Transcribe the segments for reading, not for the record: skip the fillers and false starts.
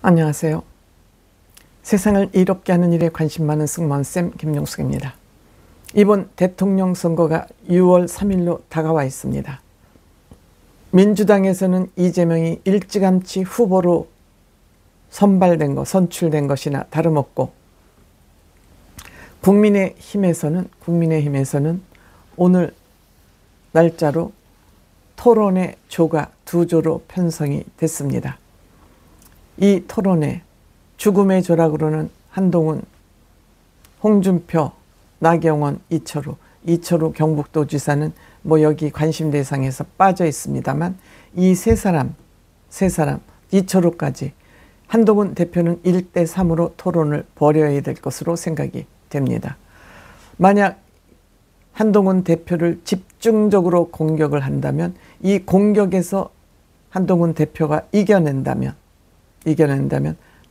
안녕하세요. 세상을 이롭게 하는 일에 관심 많은 승무원쌤 김용숙입니다. 이번 대통령 선거가 6월 3일로 다가와 있습니다. 민주당에서는 이재명이 일찌감치 후보로 선출된 것이나 다름없고, 국민의힘에서는 오늘 날짜로 토론회 조가 2조로 편성이 됐습니다. 이 토론회, 죽음의 조락으로는 한동훈, 홍준표, 나경원, 이철우 경북도지사는 여기 관심 대상에서 빠져 있습니다만, 이 세 사람, 이철우까지 한동훈 대표는 1대3으로 토론을 벌여야 될 것으로 생각이 됩니다. 만약 한동훈 대표를 집중적으로 공격을 한다면, 이 공격에서 한동훈 대표가 이겨낸다면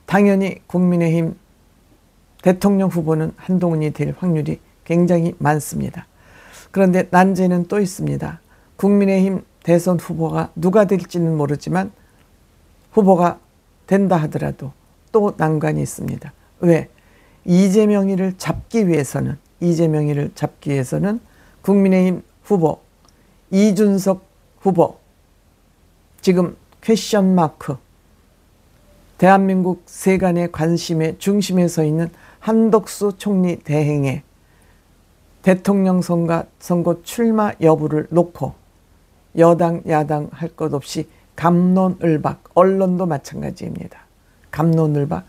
당연히 국민의힘 대통령 후보는 한동훈이 될 확률이 굉장히 많습니다. 그런데 난제는 또 있습니다. 국민의힘 대선 후보가 누가 될지는 모르지만 후보가 된다 하더라도 또 난관이 있습니다. 왜? 이재명이를 잡기 위해서는 국민의힘 후보 이준석 후보, 지금 퀘션 마크, 대한민국 세간의 관심의 중심에 서 있는 한덕수 총리 대행의 대통령 선거 출마 여부를 놓고 여당 야당 할 것 없이 갑론을박, 언론도 마찬가지입니다. 갑론을박,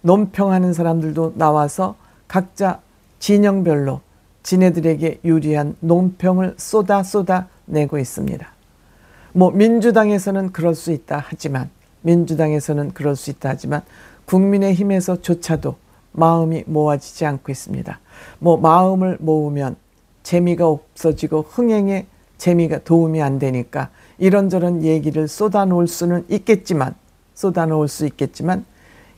논평하는 사람들도 나와서 각자 진영별로 지네들에게 유리한 논평을 쏟아내고 있습니다. 민주당에서는 그럴 수 있다 하지만 국민의힘에서조차도 마음이 모아지지 않고 있습니다. 마음을 모으면 재미가 없어지고 흥행에 재미가 도움이 안 되니까 이런저런 얘기를 쏟아놓을 수 있겠지만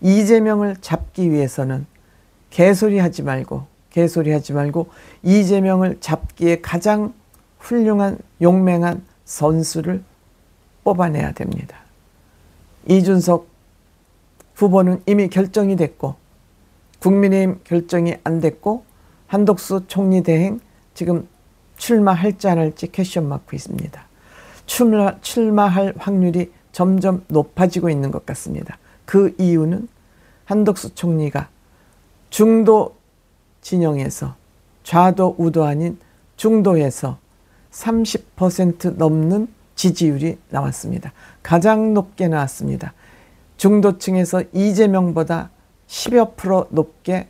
이재명을 잡기 위해서는 개소리하지 말고 이재명을 잡기에 가장 훌륭한 용맹한 선수를 뽑아내야 됩니다. 이준석 후보는 이미 결정이 됐고, 국민의힘 결정이 안 됐고, 한덕수 총리 대행 지금 출마할지 안 할지 퀘션 마크 있습니다. 출마할 확률이 점점 높아지고 있는 것 같습니다. 그 이유는 한덕수 총리가 중도 진영에서, 좌도 우도 아닌 중도에서 30% 넘는 지지율이 나왔습니다. 가장 높게 나왔습니다. 중도층에서 이재명보다 10여 프로 높게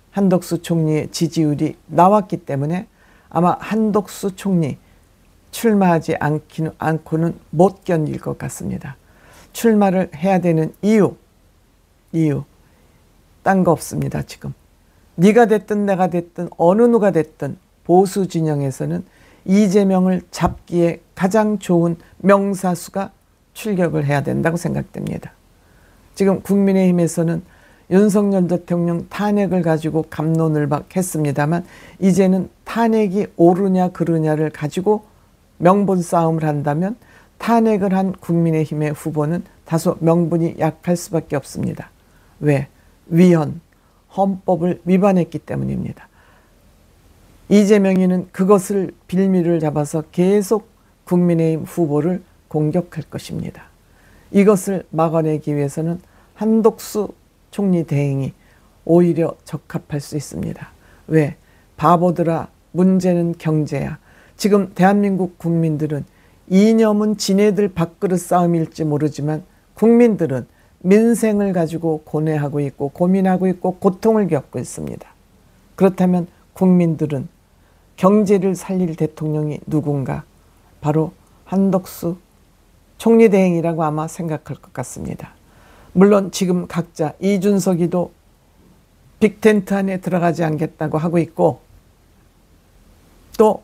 한덕수 총리의 지지율이 나왔기 때문에 아마 한덕수 총리 출마하지 않고는 못 견딜 것 같습니다. 출마를 해야 되는 이유 딴 거 없습니다. 지금 네가 됐든 내가 됐든 어느 누가 됐든 보수 진영에서는 이재명을 잡기에 가장 좋은 명사수가 출격을 해야 된다고 생각됩니다. 지금 국민의힘에서는 윤석열 대통령 탄핵을 가지고 갑론을박 했습니다만, 이제는 탄핵이 옳으냐 그르냐를 가지고 명분 싸움을 한다면 탄핵을 한 국민의힘의 후보는 다소 명분이 약할 수밖에 없습니다. 왜? 헌법을 위반했기 때문입니다. 이재명이는 그것을 빌미를 잡아서 계속 국민의힘 후보를 공격할 것입니다. 이것을 막아내기 위해서는 한덕수 총리 대행이 오히려 적합할 수 있습니다. 왜? 바보들아, 문제는 경제야. 지금 대한민국 국민들은 이념은 지네들 밥그릇 싸움일지 모르지만 국민들은 민생을 가지고 고뇌하고 있고 고민하고 있고 고통을 겪고 있습니다. 그렇다면 국민들은 경제를 살릴 대통령이 누군가? 바로 한덕수 총리 대행이라고 아마 생각할 것 같습니다. 물론 지금 각자 이준석이도 빅텐트 안에 들어가지 않겠다고 하고 있고, 또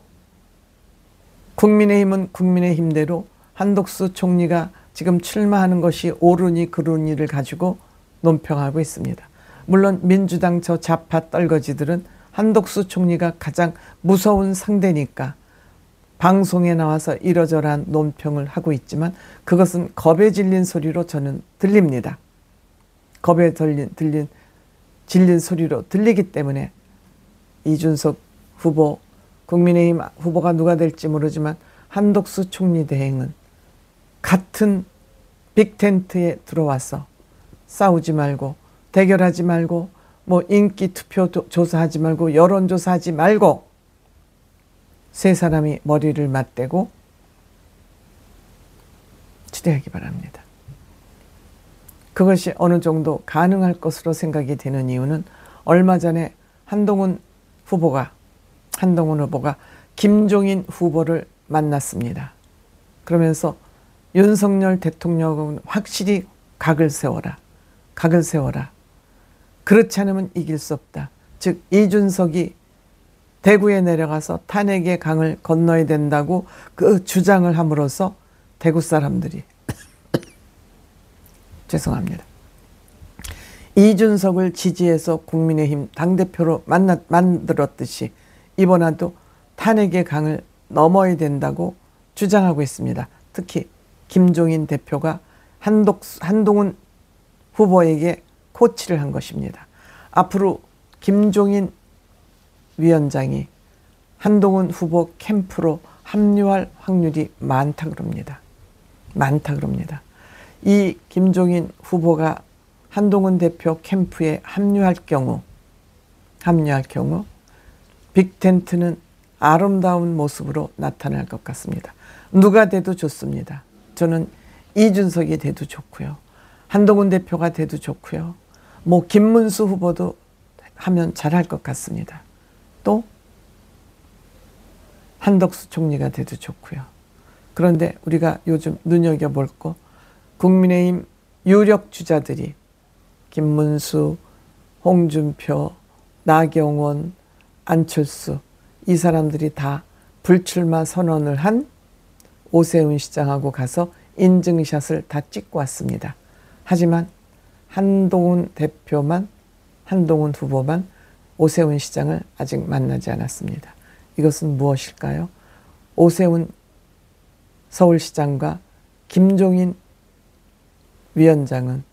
국민의힘은 국민의힘대로 한덕수 총리가 지금 출마하는 것이 옳으니 그르니를 가지고 논평하고 있습니다. 물론 민주당 저 좌파 떨거지들은 한덕수 총리가 가장 무서운 상대니까 방송에 나와서 이러저러한 논평을 하고 있지만 그것은 겁에 질린 소리로 저는 들립니다. 겁에 질린 소리로 들리기 때문에 이준석 후보, 국민의힘 후보가 누가 될지 모르지만 한덕수 총리 대행은 같은 빅텐트에 들어와서 싸우지 말고 대결하지 말고 뭐 인기 투표 조사하지 말고 여론조사하지 말고 세 사람이 머리를 맞대고 추대하기 바랍니다. 그것이 어느 정도 가능할 것으로 생각이 되는 이유는 얼마 전에 한동훈 후보가 김종인 후보를 만났습니다. 그러면서 윤석열 대통령은 확실히 각을 세워라. 그렇지 않으면 이길 수 없다. 즉 이준석이 대구에 내려가서 탄핵의 강을 건너야 된다고 그 주장을 함으로써 대구 사람들이 죄송합니다. 이준석을 지지해서 국민의힘 당대표로 만들었듯이 이번에도 탄핵의 강을 넘어야 된다고 주장하고 있습니다. 특히 김종인 대표가 한동훈 후보에게 코치를 한 것입니다. 앞으로 김종인 위원장이 한동훈 후보 캠프로 합류할 확률이 많다 그럽니다. 이 김종인 후보가 한동훈 대표 캠프에 합류할 경우 빅텐트는 아름다운 모습으로 나타날 것 같습니다. 누가 돼도 좋습니다. 저는 이준석이 돼도 좋고요. 한동훈 대표가 돼도 좋고요. 뭐 김문수 후보도 하면 잘할 것 같습니다. 또 한덕수 총리가 돼도 좋고요. 그런데 우리가 요즘 눈여겨볼 거 국민의힘 유력 주자들이 김문수, 홍준표, 나경원, 안철수 이 사람들이 다 불출마 선언을 한 오세훈 시장하고 가서 인증샷을 다 찍고 왔습니다. 하지만 한동훈 후보만 오세훈 시장을 아직 만나지 않았습니다. 이것은 무엇일까요? 오세훈 서울시장과 김종인 위원장은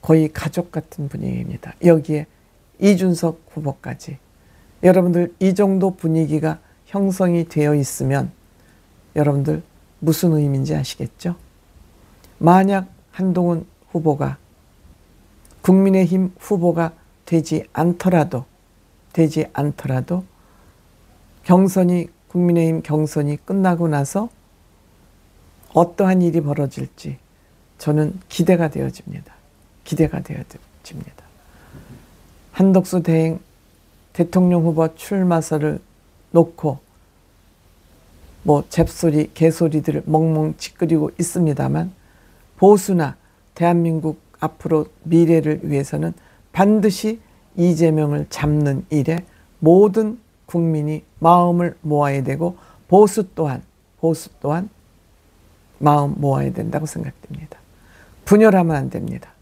거의 가족 같은 분위기입니다. 여기에 이준석 후보까지. 여러분들 이 정도 분위기가 형성이 되어 있으면 여러분들 무슨 의미인지 아시겠죠? 만약 한동훈 후보가 국민의힘 후보가 되지 않더라도 국민의힘 경선이 끝나고 나서 어떠한 일이 벌어질지 저는 기대가 되어집니다. 한덕수 대행 대통령 후보 출마설을 놓고 뭐 잽소리, 개소리들을 멍멍 찌끄리고 있습니다만 보수나 대한민국 앞으로 미래를 위해서는 반드시 이재명을 잡는 일에 모든 국민이 마음을 모아야 되고 보수 또한 마음 모아야 된다고 생각됩니다. 분열하면 안 됩니다.